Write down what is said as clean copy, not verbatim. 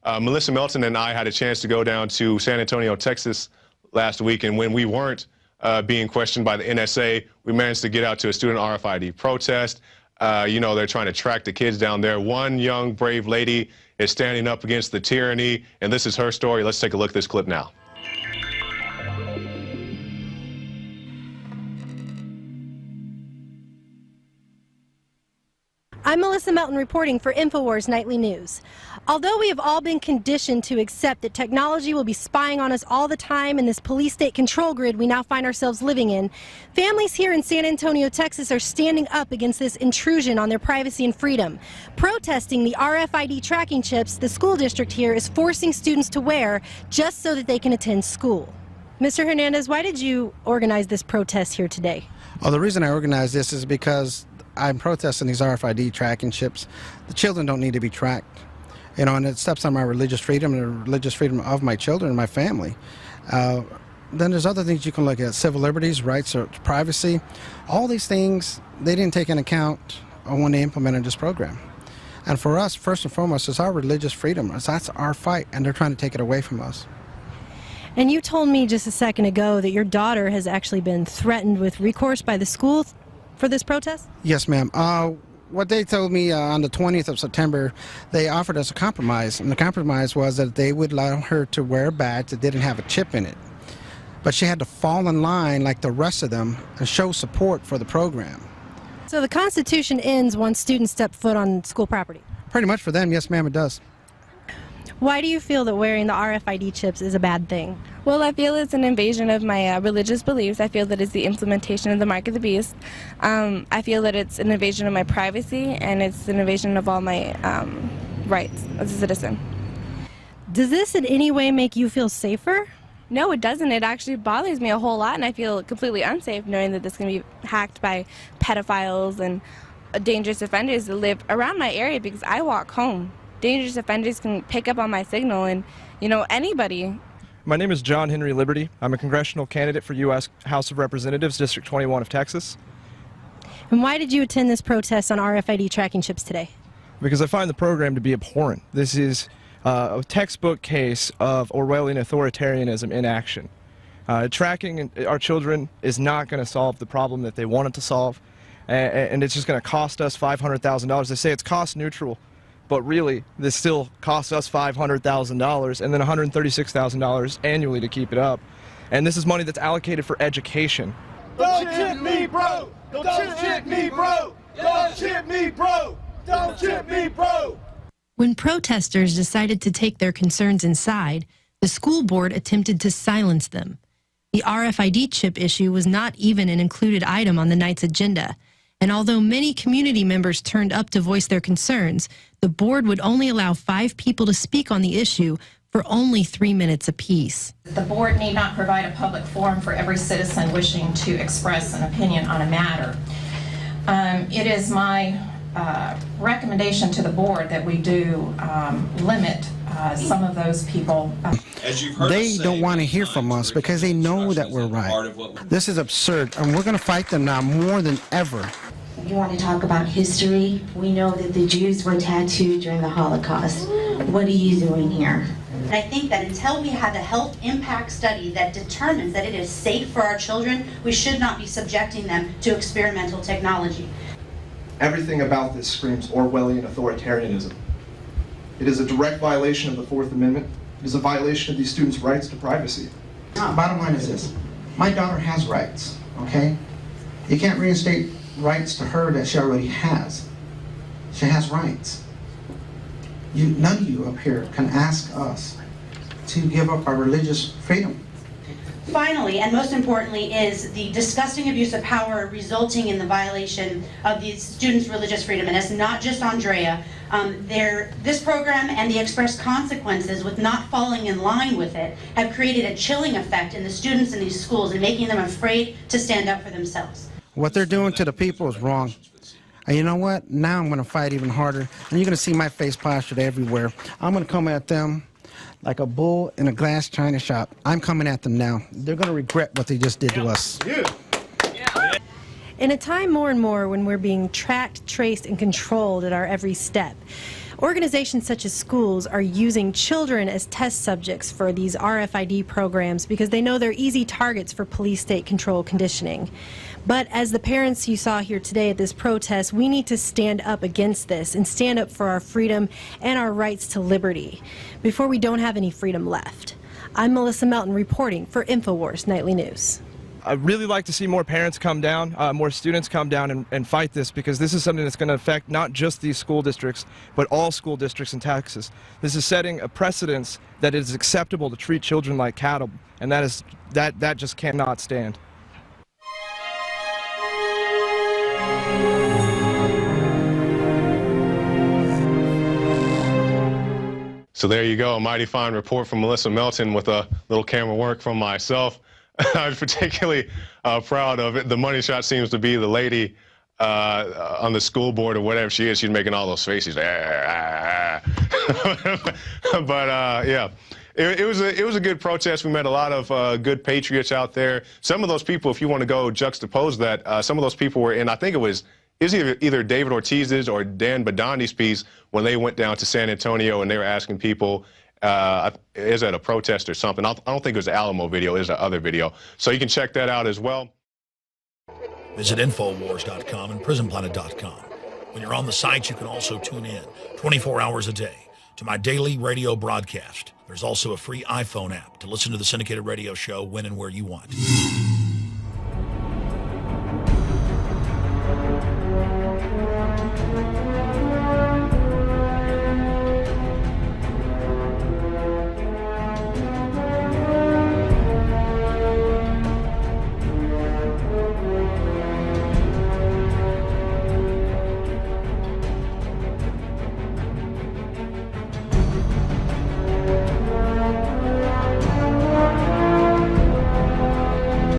Melissa Melton and I had a chance to go down to San Antonio, Texas last week, and when we weren't being questioned by the NSA, we managed to get out to a student RFID protest. You know, they're trying to track the kids down there. One young, brave lady is standing up against the tyranny, and this is her story. Let's take a look at this clip now. I'm Melissa Melton reporting for InfoWars Nightly News. Although we have all been conditioned to accept that technology will be spying on us all the time in this police state control grid we now find ourselves living in, families here in San Antonio, Texas are standing up against this intrusion on their privacy and freedom, protesting the RFID tracking chips the school district here is forcing students to wear just so that they can attend school. Mr. Hernandez, why did you organize this protest here today? Well, the reason I organized this is because I'm protesting these RFID tracking chips. The children don't need to be tracked, you know, and it steps on my religious freedom and the religious freedom of my children and my family. Then there's other things you can look at: civil liberties, rights to privacy. All these things they didn't take into account when they implemented this program. And for us, first and foremost, it's our religious freedom. That's our fight, and they're trying to take it away from us. And you told me just a second ago that your daughter has actually been threatened with recourse by the school for this protest? Yes, ma'am. What they told me on the 20th of September, they offered us a compromise, and the compromise was that they would allow her to wear a badge that didn't have a chip in it. But she had to fall in line like the rest of them and show support for the program. So the Constitution ends once students step foot on school property? Pretty much for them, yes, ma'am, it does. Why do you feel that wearing the RFID chips is a bad thing? Well, I feel it's an invasion of my religious beliefs. I feel that it's the implementation of the mark of the beast. I feel that it's an invasion of my privacy, and it's an invasion of all my rights as a citizen. Does this in any way make you feel safer? No, it doesn't. It actually bothers me a whole lot, and I feel completely unsafe knowing that this can be hacked by pedophiles and dangerous offenders that live around my area because I walk home. Dangerous offenders can pick up on my signal, and, you know, anybody. My name is John Henry Liberty. I'm a congressional candidate for U.S. House of Representatives, District 21 of Texas. And why did you attend this protest on RFID tracking chips today? Because I find the program to be abhorrent. This is a textbook case of Orwellian authoritarianism in action. Tracking our children is not going to solve the problem that they want it to solve, and it's just going to cost us $500,000. They say it's cost neutral. But really, this still costs us $500,000 and then $136,000 annually to keep it up. And this is money that's allocated for education. Don't chip me, bro! Don't chip me, bro! Don't chip me, bro! Don't chip me, bro! When protesters decided to take their concerns inside, the school board attempted to silence them. The RFID chip issue was not even an included item on the night's agenda. And although many community members turned up to voice their concerns, the board would only allow 5 people to speak on the issue for only 3 minutes apiece. The board need not provide a public forum for every citizen wishing to express an opinion on a matter. It is my recommendation to the board that we do limit some of those people. They don't want to hear from us because they know that we're right. This is absurd, and we're going to fight them now more than ever. You want to talk about history? We know that the Jews were tattooed during the Holocaust. What are you doing here? I think that until we have a health impact study that determines that it is safe for our children, we should not be subjecting them to experimental technology. Everything about this screams Orwellian authoritarianism. It is a direct violation of the Fourth Amendment. It is a violation of these students' rights to privacy. Bottom line is this: my daughter has rights, okay? You can't reinstate rights to her that she already has. She has rights. None of you up here can ask us to give up our religious freedom. Finally, and most importantly, is the disgusting abuse of power resulting in the violation of these students' religious freedom. And it's not just Andrea. This program and the express consequences with not falling in line with it have created a chilling effect in the students in these schools and making them afraid to stand up for themselves. What they're doing to the people is wrong. And you know what? Now I'm going to fight even harder. And you're going to see my face plastered everywhere. I'm going to come at them like a bull in a glass china shop. I'm coming at them now. They're going to regret what they just did to us. In a time more and more when we're being tracked, traced, and controlled at our every step, Organizations such as schools are using children as test subjects for these RFID programs because they know they're easy targets for police state control conditioning. But as the parents you saw here today at this protest, we need to stand up against this and stand up for our freedom and our rights to liberty before we don't have any freedom left. I'm Melissa Melton reporting for InfoWars Nightly News. I'd really like to see more parents come down, more students come down and fight this, because this is something that's going to affect not just these school districts, but all school districts in Texas. This is setting a precedence that it is acceptable to treat children like cattle, and that just cannot stand. So there you go, a mighty fine report from Melissa Melton with a little camera work from myself. I was particularly proud of it. The money shot seems to be the lady on the school board or whatever she is. She's making all those faces. But yeah, it was a good protest. We met a lot of good patriots out there. Some of those people, if you want to go juxtapose that, some of those people were in, I think it was either David Ortiz's or Dan Badani's piece when they went down to San Antonio and they were asking people, is that a protest or something? I don't think it was the Alamo video, it was the other video. So you can check that out as well. Visit Infowars.com and PrisonPlanet.com. When you're on the site, you can also tune in 24 hours a day to my daily radio broadcast. There's also a free iPhone app to listen to the syndicated radio show when and where you want.